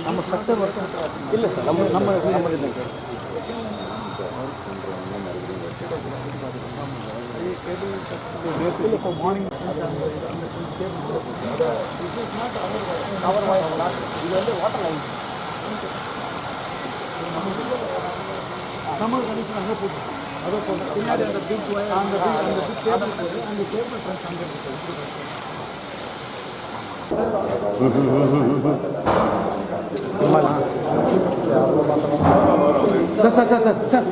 நம்ம structure work இல்லை sir, நம்ம இல்லைங்க சார். மார்னிங் இது வந்து வாட்டர் லைன் நம்ம கண்டிப்பாக அங்கே போட்டு அதை போட்டு பின்னாடி அந்த பிக் அந்த கேபிள் போட்டு அந்த கேபிள் ட்ரெஸ் அங்கே சார்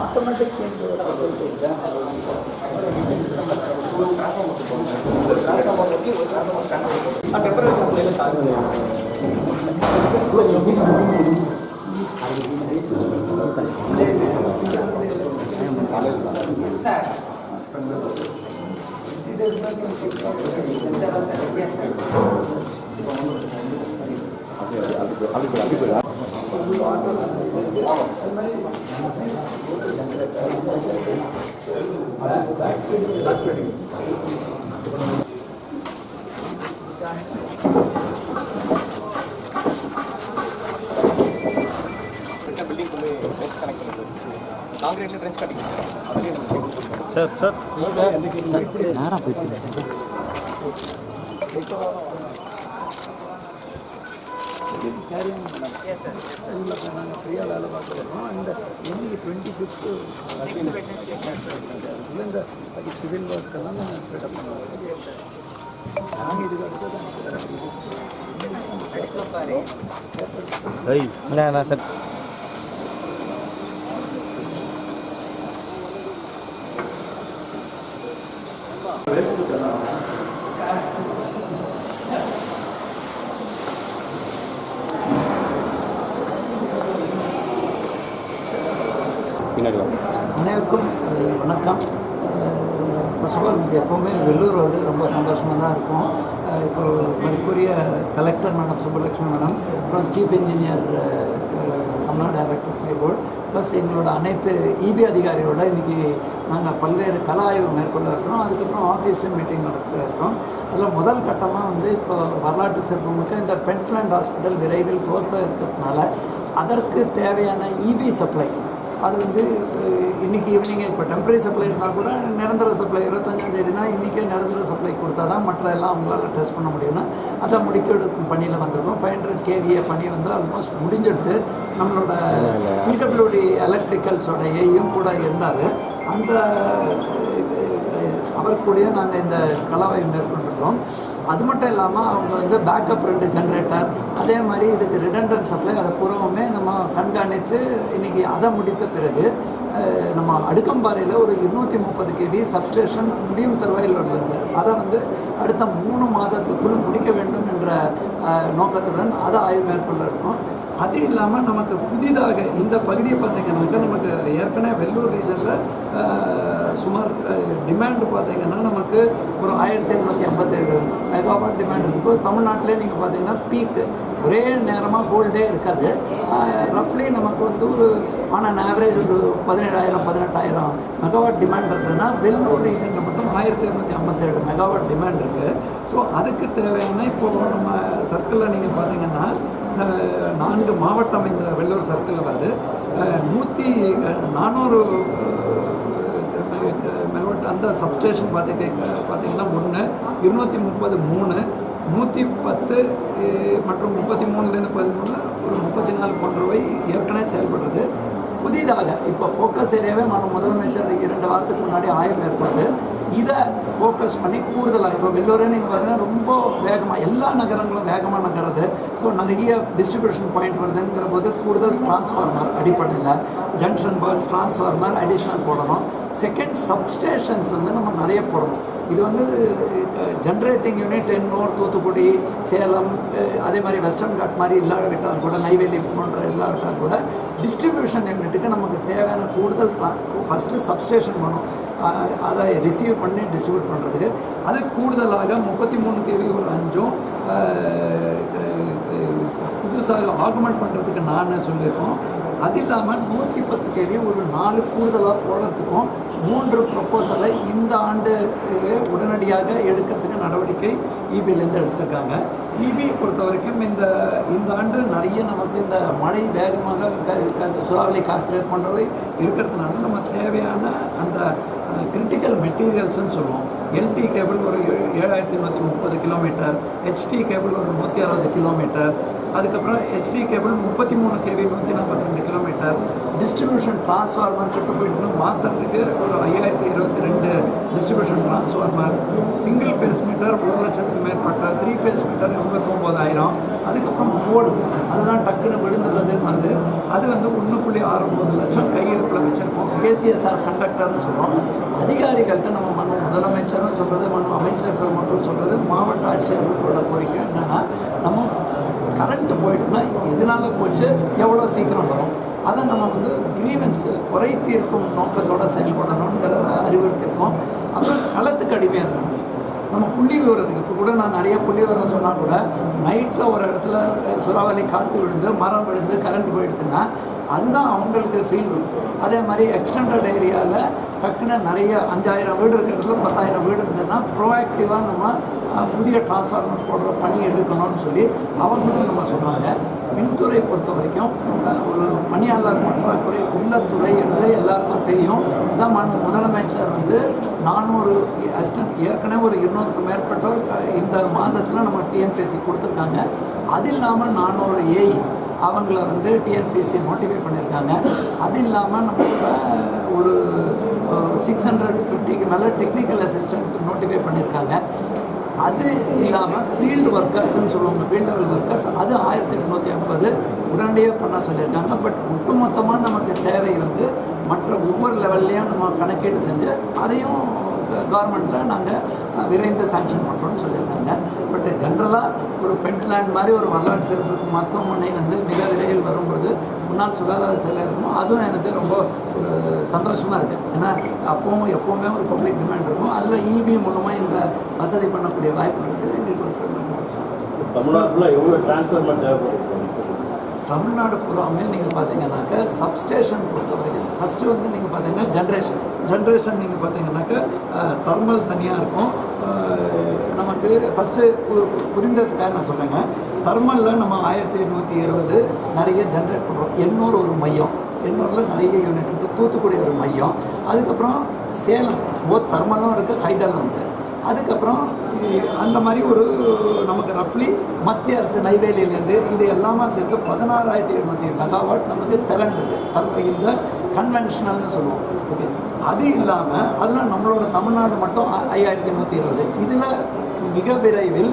ஆட்டோமேட்டிக் டெம்பரரி சப்ளைல சார் காங்கிரீட்ல ட்ரென்ச் கட்டிங் சார் நேரா போயிட்டு நாங்கள் ஃப்ரீயாக வேலை பார்க்குறோம். இந்த இன்னைக்கு 25th இந்த சிவில் ஒர்க்ஸ் எல்லாம் நாங்கள் ஸ்பீடப் பண்ணுவோம். நாங்கள் இதுக்கு அடுத்தது சார் அனைவருக்கும் வணக்கம். ஃபர்ஸ்ட் ஆஃப் ஆல் எப்போவுமே வெள்ளூர் வந்து ரொம்ப சந்தோஷமாக தான் இருக்கும். இப்போ மதிப்புரிய கலெக்டர் மேடம் சுப்பலட்சுமி மேடம், அப்புறம் chief engineer Tamil Nadu director Shri board, plus எங்களோட அனைத்து இபி அதிகாரியோட இன்றைக்கி நாங்கள் பல்வேறு கல ஆய்வு மேற்கொள்ள இருக்கிறோம். அதுக்கப்புறம் ஆஃபீஸில் மீட்டிங் நடத்த இருக்கோம். அதில் முதல் கட்டமாக வந்து இப்போ வரலாற்று சிறப்புமிக்க இந்த பென்ட்லேண்ட் ஹாஸ்பிட்டல் விரைவில் துவக்க இருக்கிறதுனால அதற்கு தேவையான இபி சப்ளை அது வந்து இன்றைக்கி ஈவினிங்கே இப்போ டெம்பரரி சப்ளை இருந்தால் கூட நிரந்தர சப்ளை 25ஆம் இன்றைக்கே நிரந்தர சப்ளை கொடுத்தா தான் மற்ற எல்லாம் அவங்களால டெஸ்ட் பண்ண முடியும்னா அதை முடிக்க எடுக்கும் பணியில் வந்திருக்கோம். 500 kVA பணி வந்து ஆல்மோஸ்ட் முடிஞ்செடுத்து நம்மளோட பிடபிள்யூடி எலக்ட்ரிக்கல்ஸோட ஏயும் கூட இருந்தார். அந்த அவர் கூடயே நாங்கள் இந்த கலவாய் மேற்கொண்டிருக்கோம். அது மட்டும் இல்லாமல் அவங்க வந்து பேக்கப் 2 ஜென்ரேட்டர், அதே மாதிரி இதுக்கு ரிடண்டன்ட் சப்ளை அதை பூர்வமே நம்ம கண்காணித்து இன்றைக்கி அதை முடித்த பிறகு நம்ம அடுக்கம்பாறையில் ஒரு 230 kV சப்ஸ்டேஷன் முடியும் தருவாயில் உள்ளது. அதை வந்து அடுத்த 3 மாதத்துக்குள் முடிக்க வேண்டும் என்ற நோக்கத்துடன் அதை ஆய்வு மேற்கொள்ள இருக்கும். அது இல்லாமல் நமக்கு புதிதாக இந்த பகுதியை பார்த்திங்கன்னாக்கா நமக்கு ஏற்கனவே வெள்ளூர் ரீஜனில் சுமார் டிமாண்டு பார்த்திங்கன்னா நமக்கு ஒரு 1757 மெகாவாட் டிமாண்ட் இருக்குது. தமிழ்நாட்டிலே நீங்கள் பார்த்திங்கன்னா பீக்கு ஒரே நேரமாக ஹோல்டே இருக்காது. ரஃப்லி நமக்கு வந்து ஒரு ஆன் ஆவரேஜ் ஒரு 17,000-18,000 மெகாவாட் டிமாண்ட் இருக்குதுன்னா வெள்ளூர் ரீஜனில் மட்டும் 1757 மெகாவாட் டிமாண்ட் இருக்குது. ஸோ அதுக்கு தேவையான இப்போது நம்ம சர்க்கிளில் நீங்கள் பார்த்திங்கன்னா 4 மாவட்டம் இந்த வெள்ளூர் சர்க்கிளில் வருது. 400 மெகாவாட் அந்த சப்ஸ்டேஷன் பார்த்திங்கன்னா 1 230 3 110 மற்றும் 33லேருந்து 13 ஒரு 34 போன்றவை ஏற்கனவே செயல்படுறது. புதிதாக இப்போ ஃபோக்கஸ் ஏரியாவே முதலமைச்சர் 2 வாரத்துக்கு முன்னாடி ஆய்வு மேற்கொண்டு இதை ஃபோக்கஸ் பண்ணி கூடுதலாக இப்போ வெள்ளூரே நீங்கள் பார்த்தீங்கன்னா ரொம்ப வேகமாக எல்லா நகரங்களும் வேகமாக நகருது. ஸோ நிறைய டிஸ்ட்ரிபியூஷன் பாயிண்ட் வருதுங்கிற போது கூடுதல் டிரான்ஸ்ஃபார்மர் அடிப்படையில் ஜங்ஷன் பாக்ஸ் டிரான்ஸ்ஃபார்மர் அடிஷ்னல் போடணும். செகண்ட் சப்ஸ்டேஷன்ஸ் வந்து நம்ம நிறைய போடணும். இது வந்து ஜென்ரேட்டிங் யூனிட் எண்ணூர், தூத்துக்குடி, சேலம், அதே மாதிரி வெஸ்டர்ன் காட் மாதிரி இல்லாவிட்டால் கூட, நெய்வேலி போன்ற இல்லாவிட்டால் கூட டிஸ்ட்ரிபியூஷன் யூனிட்டுக்கு நமக்கு தேவையான கூடுதல் ஃபஸ்ட்டு சப்ஸ்டேஷன் வேணும். அதை ரிசீவ் பண்ணி டிஸ்ட்ரிபியூட் பண்ணுறதுக்கு அது கூடுதலாக 33 kV ஒரு 5 புதுசாக ஆகுமெண்ட் பண்ணுறதுக்கு நான் சொல்லியிருக்கோம். அது இல்லாமல் 110 kV ஒரு 4 கூடுதலாக போடுறதுக்கும் 3 ப்ரொப்போசலை இந்த ஆண்டு உடனடியாக எடுக்கிறதுக்கு நடவடிக்கை இபிலேருந்து எடுத்திருக்காங்க. இபியை பொறுத்த வரைக்கும் இந்த ஆண்டு நிறைய நமக்கு இந்த மழை வேகமாக சூறாவளி காற்று போன்றவை இருக்கிறதுனால நம்ம தேவையான அந்த கிரிட்டிக்கல் மெட்டீரியல்ஸ்ன்னு சொல்லுவோம். எல்டி கேபிள் ஒரு 7130 கிலோமீட்டர், ஹெச்டி கேபிள் ஒரு 160 கிலோமீட்டர், அதுக்கப்புறம் HT cable 33 kV 142 kilometre, distribution transformer கட்டு போயிட்டு மாற்றுறதுக்கு ஒரு 5022 distribution transformers, single phase meter 1 லட்சத்துக்கு மேற்பட்ட, 3 ஃபேஸ் மீட்டர் 89,000, அதுக்கப்புறம் போர்டு அதுதான் டக்குன்னு விழுந்துடுறதுன்னு அது வந்து 1.69 லட்சம் கையிருப்பில் வச்சுருக்கோம். ஏசிஎஸ்ஆர் கண்டக்டர்னு சொல்கிறோம். அதிகாரிகள்கிட்ட நம்ம முதலமைச்சரும் சொல்கிறது, அமைச்சர்கள் மட்டும் சொல்கிறது, மாவட்ட ஆட்சியர்களோட கோரிக்கை என்னென்னா, நம்ம கரண்ட்டு போயிடுச்சுன்னா எதனால போச்சு, எவ்வளோ சீக்கிரம் வரும், அதை நம்ம வந்து கிரீவன்ஸு குறை தீர்க்கும் நோக்கத்தோடு செயல்படணுங்கிறத அறிவுறுத்தியிருக்கோம். அப்புறம் களத்துக்கு அடிமையாக இருக்கணும். நம்ம புள்ளி விவரத்துக்கு இப்போ கூட நான் நிறைய புள்ளி விவரம் சொன்னால் கூட நைட்டில் ஒரு இடத்துல சூறாவளி காற்று விழுந்து மரம் விழுந்து கரண்ட் போயிடுச்சுன்னா அதுதான் அவங்களுக்கு ஃபீல் இருக்கும். அதே மாதிரி எக்ஸ்டெண்டட் ஏரியாவில் டக்குன்னு நிறைய 5000 வீடு இருக்கிற இடத்துல 10,000 வீடு இருந்ததுன்னா ப்ரோஆக்டிவாக நம்ம புதிய டிரான்ஸ்ஃபார்மர் போடுற பணி எடுக்கணும்னு சொல்லி அவங்களும் நம்ம சொன்னாங்க. மின்துறை பொறுத்த வரைக்கும் ஒரு பணியாளர் பற்றாக்குறை உள்ள துறை என்று எல்லாருக்கும் தெரியும். இதான் முதலமைச்சர் வந்து 400 அசிஸ்டன்ட் ஏற்கனவே ஒரு 200க்கும் மேற்பட்டோர் இந்த மாதத்தில் நம்ம டிஎன்பிஎஸ்சி கொடுத்துருக்காங்க. அது இல்லாமல் 400 ஏஇ அவங்கள வந்து டிஎன்பிஎஸ்சி நோட்டிஃபை பண்ணியிருக்காங்க. அது இல்லாமல் நம்ம ஒரு 650க்கு மேலே டெக்னிக்கல் அசிஸ்டன்ட் நோட்டிஃபை பண்ணியிருக்காங்க. அது இல்லாமல் ஃபீல்டு ஒர்க்கர்ஸ்ன்னு சொல்லுவாங்க, ஃபீல்டு லெவல் ஒர்க்கர்ஸ், அது 1850 உடனடியாக பண்ண சொல்லியிருக்காங்க. பட் ஒட்டுமொத்தமாக நமக்கு தேவை வந்து மற்ற ஒவ்வொரு லெவல்லையும் நம்ம கணக்கீடு செஞ்சு அதையும் கவர்மெண்ட்டில் நாங்கள் விரைந்து சாங்ஷன் பண்ணுறோன்னு சொல்லியிருக்காங்க. பட் ஜென்ரலாக ஒரு பென்ட்லேண்ட் மாதிரி ஒரு வரலாற்று சிறப்பு மருத்துவமனை வந்து மிக விரைவில் வரும்போது முன்னாள் சுகாதார செயலர் இருக்கும். அதுவும் எனக்கு ரொம்ப ஒரு சந்தோஷமாக இருக்குது. ஏன்னா அப்போவும் எப்போவுமே ஒரு பப்ளிக் டிமாண்ட் இருக்கும். அதில் இபி மூலமாக இந்த வசதி பண்ணக்கூடிய வாய்ப்பு இருக்குது. எங்களுக்கு ஒரு தமிழ்நாட்டில் எவ்வளோ டிரான்ஸ்ஃபார்மர் தேவைப்படுது? தமிழ்நாடு பூராமே நீங்கள் பார்த்தீங்கன்னாக்கா சப்ஸ்டேஷன் பொறுத்த வரைக்கும் ஃபஸ்ட்டு வந்து நீங்கள் பார்த்தீங்கன்னா ஜென்ரேஷன் நீங்கள் பார்த்தீங்கன்னாக்கா தெர்மல் தனியாக இருக்கும். நமக்கு ஃபஸ்ட்டு புரிந்ததுக்காக நான் சொல்கிறேங்க, தெர்மலில் நம்ம 1820 நிறைய ஜென்ரேட் பண்ணுறோம். எண்ணூர் ஒரு மையம், எண்ணூரில் நிறைய யூனிட் இருக்குது. தூத்துக்குடி ஒரு மையம், அதுக்கப்புறம் சேலம் போத் தெர்மலும் இருக்குது, ஹைடலும் இருக்குது. அதுக்கப்புறம் அந்த மாதிரி ஒரு நமக்கு ரஃப்லி மத்திய அரசு நெய்வேலியிலேருந்து இது எல்லாமே சேர்த்து 16,700 மெகாவாட் நமக்கு திறன் இருக்குது. இந்த கன்வென்ஷனல்னு சொல்லுவோம். ஓகே, அது இல்லாமல் அதில் நம்மளோட தமிழ்நாடு மட்டும் 5,120. இதில் மிக விரைவில்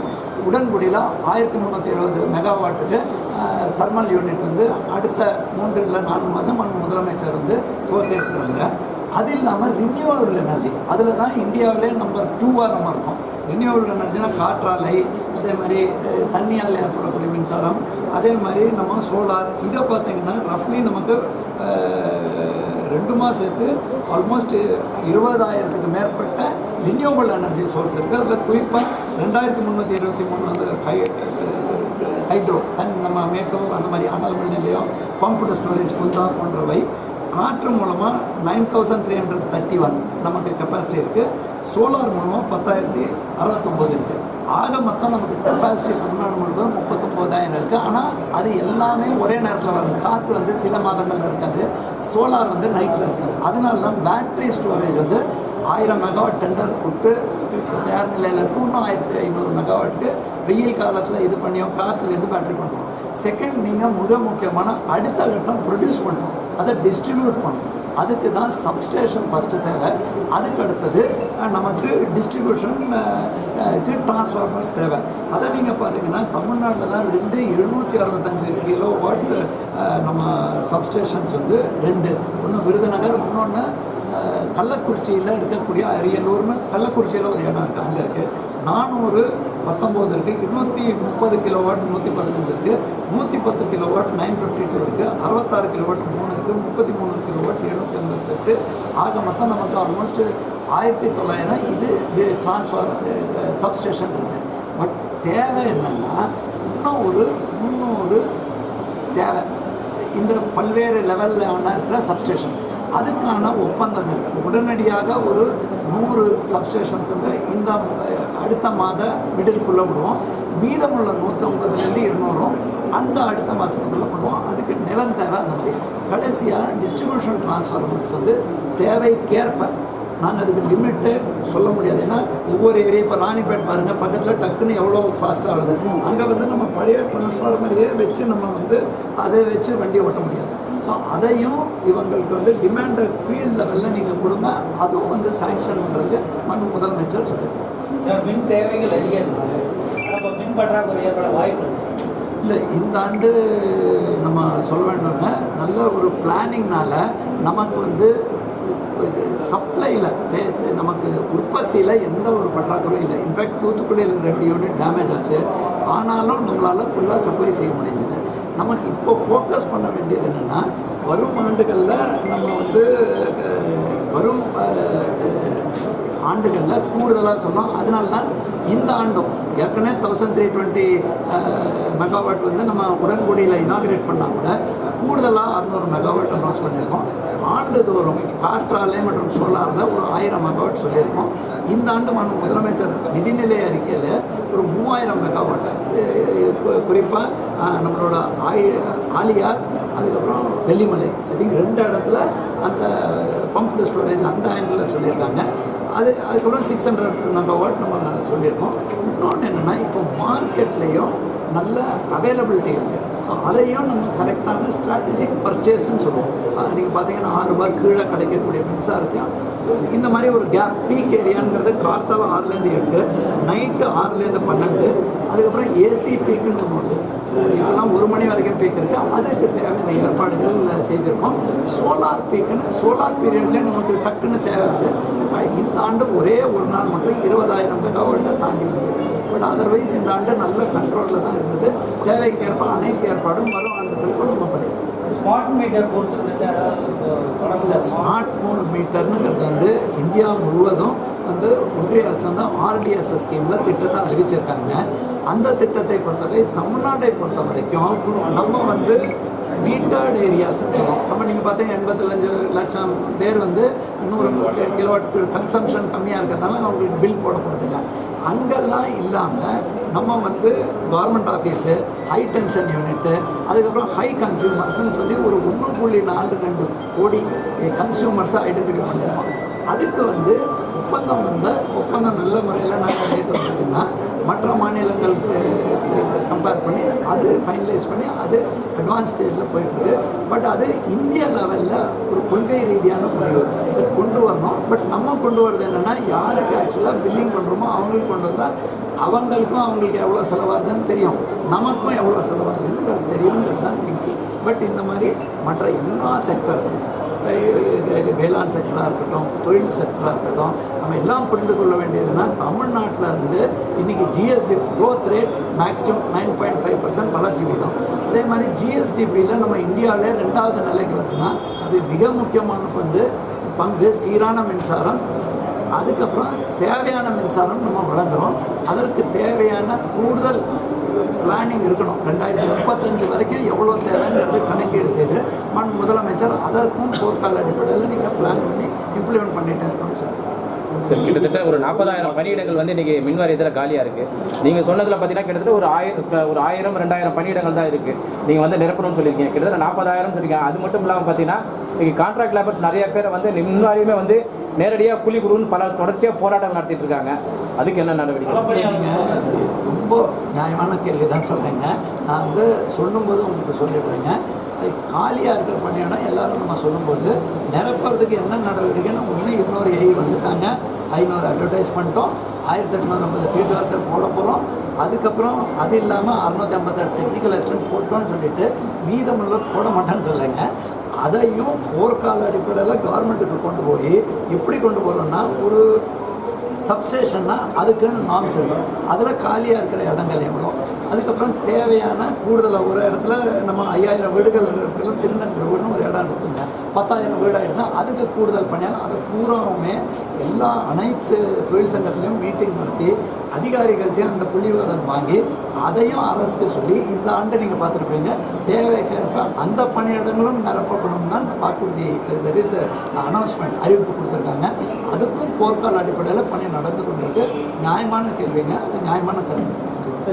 உடன்குடியில் 1,320 மெகாவாட்டுக்கு தெர்மல் யூனிட் வந்து அடுத்த 3 இல்லை 4 மாதம் முதலமைச்சர் வந்து துவக்கியிருக்கிறாங்க. அது இல்லாமல் ரினியூவபிள் எனர்ஜி, அதில் தான் இந்தியாவிலே நம்பர் 2 நம்ம இருக்கோம். ரினியூவபிள் எனர்ஜினா காற்றாலை, அதே மாதிரி தண்ணியால் ஏற்படக்கூடிய மின்சாரம், அதே மாதிரி நம்ம சோலார். இதை பார்த்திங்கன்னா ரஃப்லி நமக்கு 2 மாதம் சேர்த்து ஆல்மோஸ்ட் 20,000க்கு மேற்பட்ட ரினியூவபிள் எனர்ஜி சோர்ஸ் இருக்குது. அதில் குறிப்பாக 2,323 வந்து ஹைட்ரோ நம்ம மேட்டூர் அந்த மாதிரி அனல் மின் நிலையம், பம்புடு ஸ்டோரேஜ் குந்தா போன்றவை. காற்று மூலமாக 9,331 நமக்கு கெப்பாசிட்டி இருக்குது. சோலார் மூலமாக 10,069 இருக்குது. ஆக மொத்தம் நமக்கு கெப்பாசிட்டி தமிழ்நாடு முழுவதும் 39,000 இருக்குது. ஆனால் அது எல்லாமே ஒரே நேரத்தில் வராது. காற்று வந்து சில மாதங்களில் இருக்காது, சோலார் வந்து நைட்டில் இருக்காது. அதனால தான் பேட்ரி ஸ்டோரேஜ் வந்து 1000 மெகாவாட் டெண்டர் கொடுத்து தயார் நிலையில் இருக்கும். இன்னும் 1,500 மெகாவாட்டுக்கு வெயில் காலத்தில் இது பண்ணியோம், காற்றுலேருந்து பேட்ரி பண்ணுறோம். செகண்ட், நீங்கள் மிக முக்கியமான அடுத்த கட்டம் ப்ரொடியூஸ் பண்ணணும், அதை டிஸ்ட்ரிபியூட் பண்ணணும். அதுக்கு தான் சப்ஸ்டேஷன் ஃபஸ்ட்டு தேவை. அதுக்கு அடுத்தது நமக்கு டிஸ்ட்ரிபியூஷனுக்கு டிரான்ஸ்ஃபார்மர்ஸ் தேவை. அதை நீங்கள் பார்த்தீங்கன்னா தமிழ்நாட்டில் தான் 765 கிலோவாட் நம்ம சப்ஸ்டேஷன்ஸ் வந்து 2, ஒன்று விருதுநகர், இன்னொன்று கள்ளக்குறிச்சியில் இருக்கக்கூடிய அரியலூர்னு கள்ளக்குறிச்சியில் ஒரு இடம் இருக்குது, அங்கே இருக்குது 419 இருக்குது, 230 கிலோவாட் 115 இருக்குது, 110 கிலோவாட் 952 இருக்குது, 66 கிலோவாட் 3 இருக்குது, 33 கிலோவாட் 758. ஆக மொத்தம் நமக்கு ஆல்மோஸ்ட் 1900 இது ட்ரான்ஸ்ஃபார் சப்ஸ்டேஷன் இருக்குது. பட் தேவை என்னென்னா இன்னும் ஒரு 300 தேவை. இந்த பல்வேறு லெவலில் இருக்கிற சப்ஸ்டேஷன் அதுக்கான ஒப்பந்தங்கள் உடனடியாக ஒரு 100 சப்ஸ்டேஷன்ஸ் வந்து இந்த அடுத்த மாத மிடில்குள்ளே விடுவோம். மீதமுள்ள 150லேருந்து 200 அந்த அடுத்த மாதத்துக்குள்ளே பண்ணுவோம். அதுக்கு நிலம் தேவை. அந்த மாதிரி கடைசியாக டிஸ்ட்ரிபியூஷன் டிரான்ஸ்ஃபார்மர்ஸ் வந்து தேவைக்கேற்ப நாங்கள் அதுக்கு லிமிட்டு சொல்ல முடியாது. ஏன்னா ஒவ்வொரு ஏரியா இப்போ ராணிப்பேட் பாருங்கள், பக்கத்தில் டக்குன்னு எவ்வளோ ஃபாஸ்ட்டாக ஆகுது. அங்கே வந்து நம்ம பழைய டிரான்ஸ்ஃபார்மரையே வச்சு நம்ம வந்து அதை வச்சு வண்டி ஓட்ட முடியாது. ஸோ அதையும் இவங்களுக்கு வந்து டிமாண்டு ஃபீல்ட் லெவலில் நீங்கள் கொடுங்க, அதுவும் வந்து சாங்ஷன் பண்ணுறதுக்கு முதலமைச்சர் சொல்லியிருக்காங்க. மின் தேவைகள் அதிகம், மின் பற்றாக்குறை ஏற்பட வாய்ப்பு இல்லை. இந்த ஆண்டு நம்ம சொல்ல வேண்டும்ங்க, நல்ல ஒரு பிளானிங்னால நமக்கு வந்து சப்ளையில் நமக்கு உற்பத்தியில் எந்த ஒரு பற்றாக்குறையும் இல்லை. இன்ஃபேக்ட் தூத்துக்குடியில் 2 யூனிட் டேமேஜ் ஆச்சு, ஆனாலும் நம்மளால் ஃபுல்லாக சப்ளை செய்ய முடிஞ்சது. நமக்கு இப்போ ஃபோக்கஸ் பண்ண வேண்டியது என்னென்னா வரும் ஆண்டுகளில் நம்ம வந்து வரும் ஆண்டுகளில் கூடுதலாக சொல்லலாம். அதனால தான் இந்த ஆண்டும் ஏற்கனவே 1320 மெகாவாட் வந்து நம்ம உடன்குடியில் இனாகிரேட் பண்ணால் கூட கூடுதலாக 600 மெகாவாட் அனௌன்ஸ் பண்ணியிருக்கோம். ஆண்டுதோறும் காற்றாலை மற்றும் சோலாரில் ஒரு 1000 மெகாவாட் சொல்லியிருக்கோம். இந்த ஆண்டு முதலமைச்சர் நிதிநிலை அறிக்கையில் ஒரு 3000 மெகாவாட் குறிப்பாக நம்மளோட ஆலியார், அதுக்கப்புறம் வெள்ளிமலை, ஐ திங்க் 2 இடத்துல அந்த பம்ப்டு ஸ்டோரேஜ் அந்த ஆங்கிளில் சொல்லியிருக்காங்க. அதுக்கப்புறம் 600 மெகாவாட் நம்ம சொல்லியிருக்கோம். இன்னொன்று என்னென்னா இப்போ மார்க்கெட்லேயும் நல்ல அவைலபிலிட்டி இருக்குது. ஸோ அதையும் நம்ம கரெக்டான ஸ்ட்ராட்டஜிக் பர்ச்சேஸ்ன்னு சொல்லுவோம். நீங்கள் பார்த்தீங்கன்னா ₹6 கீழே கிடைக்கக்கூடிய மின்சாரத்தையும் இந்த மாதிரி ஒரு கேப் பீக் ஏரியாங்கிறது கார்த்தால 6லேருந்து 8, நைட்டு 6லேருந்து 12, அதுக்கப்புறம் ஏசி பீக்குன்னு ஒன்று உண்டு. இதெல்லாம் 1 மணி வரைக்கும் பீக் இருக்குது. அதுக்கு தேவையான ஏற்பாடுகள் செய்திருக்கோம். சோலார் பீக்குன்னு சோலார் பீரியட்லேயே நமக்கு டக்குன்னு தேவை இருக்குது. இந்த ஆண்டு ஒரே ஒரு நாள் மட்டும் 20,000 மெகாவாட்டை தாண்டி வந்தது. பட் அதர்வைஸ் இந்த ஆண்டு நல்ல கண்ட்ரோலில் தான் இருந்தது. தேவைக்கேற்ப அனைத்து ஏற்பாடும் வரும் ஆண்டுகளுக்குள் நம்ம பண்ணியிருக்கோம். ஸ்மார்ட் மீட்டர் போட்டு ஸ்மார்ட் மீட்டர்னுங்கிறது வந்து இந்தியா முழுவதும் வந்து ஒன்றிய அரசு வந்து RDSS ஸ்கீமில் திட்டத்தை அறிவிச்சிருக்காங்க. அந்த திட்டத்தை பொறுத்தவரை தமிழ்நாட்டை பொறுத்த வரைக்கும் நம்ம வந்து மீட்டர்டு ஏரியாஸ் இருக்கும். நம்ம நீங்கள் பார்த்தீங்கன்னா 85 லட்சம் பேர் வந்து 100 கிலோவாட் கன்சம்ஷன் கம்மியாக இருக்கிறதுனால அவங்களுக்கு பில் போட போகிறதில்ல. அங்கெல்லாம் இல்லாமல் நம்ம வந்து government office, high tension unit, அதுக்கப்புறம் ஹை கன்சியூமர்ஸ்ன்னு சொல்லி ஒரு 1.42 கோடி கன்சியூமர்ஸை ஐடென்டிஃபை பண்ணியிருக்கோம். அதுக்கு வந்து ஒப்பந்தம் நல்ல முறையில் நாங்கள் ரேட் வந்ததுன்னா மற்ற மாநிலங்களுக்கு கம்பேர் பண்ணி அது ஃபைனலைஸ் பண்ணி அது அட்வான்ஸ் ஸ்டேஜில் போயிட்டுருக்கு. பட் அது இந்திய லெவலில் ஒரு கொள்கை ரீதியான முடிவு கொண்டு வரணும். பட் நம்ம கொண்டு வரது என்னென்னா யாருக்கு ஆக்சுவலாக பில்லிங் பண்ணுறோமோ அவங்களுக்கு கொண்டு வந்தால் அவங்களுக்கு எவ்வளோ செலவாகுதுன்னு தெரியும், நமக்கும் எவ்வளோ செலவாகுதுன்னு தெரியுங்கிறது தான் திங்கிங். பட் இந்த மாதிரி மற்ற எல்லா செக்டர், வேளாண் செக்டராக இருக்கட்டும், தொழில் செக்டராக இருக்கட்டும், நம்ம எல்லாம் புரிந்து கொள்ள வேண்டியதுன்னா தமிழ்நாட்டில் இருந்து இன்றைக்கி ஜிஎஸ்டி க்ரோத் ரேட் மேக்ஸிமம் 9.5% வளர்ச்சி வீதம். அதே மாதிரி ஜிஎஸ்டிபியில் நம்ம இந்தியாவிலே 2வது நிலைக்கு வருதுன்னா அது மிக முக்கியமான பங்கு சீரான மின்சாரம். அதுக்கப்புறம் தேவையான மின்சாரம் நம்ம வழங்குகிறோம். அதற்கு தேவையான கூடுதல் பிளானிங் இருக்கணும். 2035 வரைக்கும் எவ்வளோ தேவைங்கிறது கணக்கீடு செய்து முதலமைச்சர் அதற்கும் போர்க்கால அடிப்படையில் நீங்கள் பிளான் பண்ணி இம்ப்ளிமெண்ட் பண்ணிகிட்டே இருக்கணும்னு சொல்லுங்கள். சார், கிட்டத்தட்ட ஒரு 40,000 பணியிடங்கள் வந்து இன்றைக்கி மின் வாரியத்தில் காலியாக இருக்குது. நீங்கள் சொன்னதில் பார்த்தீங்கன்னா கிட்டத்தட்ட ஒரு 1000 2000 பணியிடங்கள் தான் இருக்குது. நீங்கள் வந்து நிரப்பணும்னு சொல்லியிருக்கீங்க. கிட்டத்தட்ட 40,000 சொல்லியிருக்கீங்க. அது மட்டும் இல்லாமல் பார்த்தீங்கன்னா இன்றைக்கி கான்ட்ராக்ட் லேபர்ஸ் நிறைய பேர் வந்து மின் வாரியமே வந்து நேரடியாக கூலி குடுன்னு பல தொடர்ச்சியாக போராட்டம் நடத்திட்டு இருக்காங்க. அதுக்கு என்ன நடவடிக்கை? நீங்கள் ரொம்ப நியாயமான கேள்வி தான் சொல்கிறீங்க. நான் வந்து சொல்லும்போது உங்களுக்கு சொல்லிடுறேங்க. காலியாக இருக்கிற பணியிடம் எல்லோரும் நம்ம சொல்லும்போது நிரப்புறதுக்கு என்ன நடவடிக்கைன்னு ஒன்று 200 ஏஐ வந்துட்டாங்க, 500 அட்வர்டைஸ் பண்ணிட்டோம், 1850 ஃபீல்டு ஒர்க்கர் போட போகிறோம். அதுக்கப்புறம் அது இல்லாமல் 658 டெக்னிக்கல் அசிஸ்டன்ட் போட்டோன்னு சொல்லிட்டு மீதமுள்ள போட மாட்டேன்னு சொல்லுங்க. அதையும் போர்க்கால அடிப்படையில் கவர்மெண்ட்டுக்கு கொண்டு போய் எப்படி கொண்டு போகிறோன்னா, ஒரு சப்ஸ்டேஷன்னா அதுக்குன்னு நார்ம்ஸ் இருக்கும். அதில் காலியாக இருக்கிற இடங்கள் எவ்வளோ, அதுக்கப்புறம் தேவையான கூடுதலாக ஒரு இடத்துல நம்ம 5000 வீடுகள் இருக்கிற திருநெல்வேலின்னு ஒரு இடம் எடுத்துக்கோங்க, 10,000 வீடாக எடுத்தால் அதுக்கு கூடுதல் பண்ணியாலும் அதை பூராவுமே எல்லா அனைத்து தொழில் சங்கத்துலேயும் மீட்டிங் நடத்தி அதிகாரிகள்கிட்டையும் அந்த புள்ளிவிவரம் வாங்கி அதையும் அரசுக்கு சொல்லி இந்த ஆண்டு நீங்கள் பார்த்துருப்பீங்க தேவைக்கேற்ப அந்த பணியிடங்களும் நிரப்பப்படும் தான் வாக்குறுதி அனௌன்ஸ்மெண்ட் அறிவிப்பு கொடுத்துருக்காங்க. அதுக்கும் போர்க்கால அடிப்படையில் பணி நடந்து கொண்டிருக்கு. நியாயமான கேள்விங்க, அது நியாயமான கருத்து.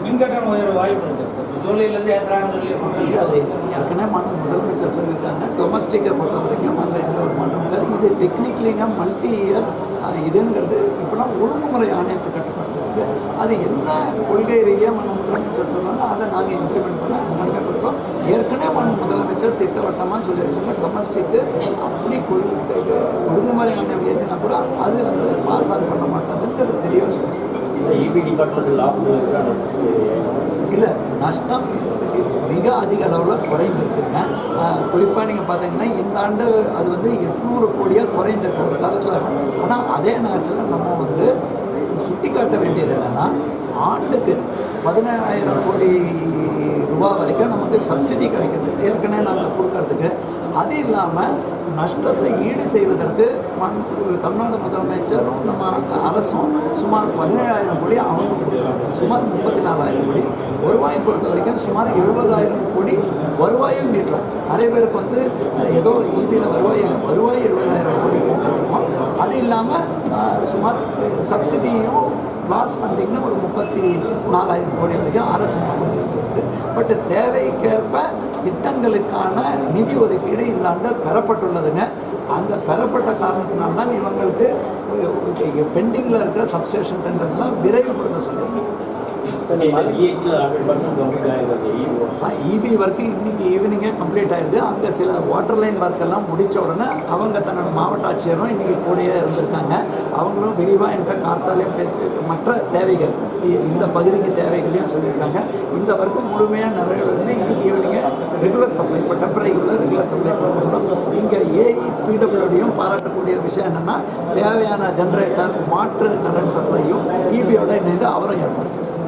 மின்கட்டணம் உயர வாய்ப்பு இருக்கு சார். ஜூலைலேருந்து ஏற்றாங்கன்னு சொல்லி அது ஏற்கனவே முதலமைச்சர் சொல்லியிருக்காங்க. டொமஸ்டிக்கை பொறுத்த வரைக்கும் அதில் எந்த ஒரு மாற்றம் இருக்காது. இது டெக்னிக்கலிங்க மல்டி இயர் இதுங்கிறது இப்போலாம் ஒழுங்குமுறை ஆணையத்தை கட்டுப்பாடு இருக்குது. அது என்ன கொள்கை ரீதியாக முதலமைச்சர் சொன்னாலும் அதை நாங்கள் இம்ப்ளிமெண்ட் பண்ண முன்னெடுக்க கொடுப்போம். ஏற்கனவே முதலமைச்சர் திட்டவட்டமாக சொல்லியிருக்காங்க டொமஸ்டிக்கு அப்படி ஒழுங்குமுறை ஆணையம் ஏற்றினா கூட அது பாஸ் ஆன் பண்ண மாட்டாதுன்றது தெளிவாக சொல்லியிருக்காங்க. இபி டிபார்ட்மெண்ட் லாபம் இல்லை, நஷ்டம் மிக அதிக அளவில் குறைந்திருக்குங்க. குறிப்பாக நீங்கள் பார்த்தீங்கன்னா இந்த ஆண்டு அது 800 கோடியாக குறைந்திருக்கு ஒரு காலத்தில். ஆனால் அதே நேரத்தில் நம்ம சுட்டி காட்ட வேண்டியது என்னென்னா, ஆண்டுக்கு 17,000 கோடி ரூபாய் வரைக்கும் நமக்கு சப்சிடி கிடைக்கிது ஏற்கனவே நாங்கள் கொடுக்கறதுக்கு. அது இல்லாமல் நஷ்டத்தை ஈடு செய்வதற்கு தமிழ்நாடு முதலமைச்சரும் நம்ம அரசும் சுமார் 17,000 கோடி அவங்க கொடுக்குறாங்க. சுமார் 34,000 கோடி வருவாய் பொறுத்த வரைக்கும் சுமார் 70,000 கோடி வருவாயும் மீட்டலாம். நிறைய பேருக்கு ஏதோ இபியில் வருவாய் 70,000 கோடி கேட்டிருக்கோம். அது இல்லாமல் சுமார் சப்சிடியும் லாஸ் ஃபண்டிங்னு ஒரு 34,000 கோடி வரைக்கும் அரசு கொண்டு சேர்ந்து. பட் தேவைக்கேற்ப திட்டங்களுக்கான நிதி ஒதுக்கீடு இந்த ஆண்டு பெறப்பட்டுள்ளதுங்க. அந்த பெறப்பட்ட காரணத்தினால்தான் இவங்களுக்கு பெண்டிங்கில் இருக்கிற சப்ஸ்டேஷன் டெண்டர்லாம் விரைவுபடுத்த சொல்லியிருக்கோம். இபி ஒர்க்கு இன்னைக்கு ஈவினிங்கே கம்ப்ளீட் ஆயிடுது. அங்கே சில வாட்டர் லைன் ஒர்க்கெல்லாம் முடித்த உடனே அவங்க தன்னோட மாவட்ட ஆட்சியரும் இன்றைக்கி கூடயே இருந்திருக்காங்க. அவங்களும் விரிவாக என்ற கார்த்தாலையும் பேச்சு மற்ற தேவைகள் இந்த பகுதிக்கு தேவைகளையும் சொல்லியிருக்காங்க. இந்த ஒர்க்கு முழுமையாக நிறைவேறது இன்றைக்கி ஈவினிங்கே ரெகுலர் சப்ளை, இப்போ டெம்பரரிக்குள்ளே ரெகுலர் சப்ளை கொடுக்கணும். இங்கே ஏஇபிடபிள்யூடியும் பாராட்டக்கூடிய விஷயம் என்னென்னா, தேவையான ஜென்ரேட்டர் மாற்று கரண்ட் சப்ளையும் இபியோட இணைந்து அவரும் ஏற்பாடு செய்யணும்.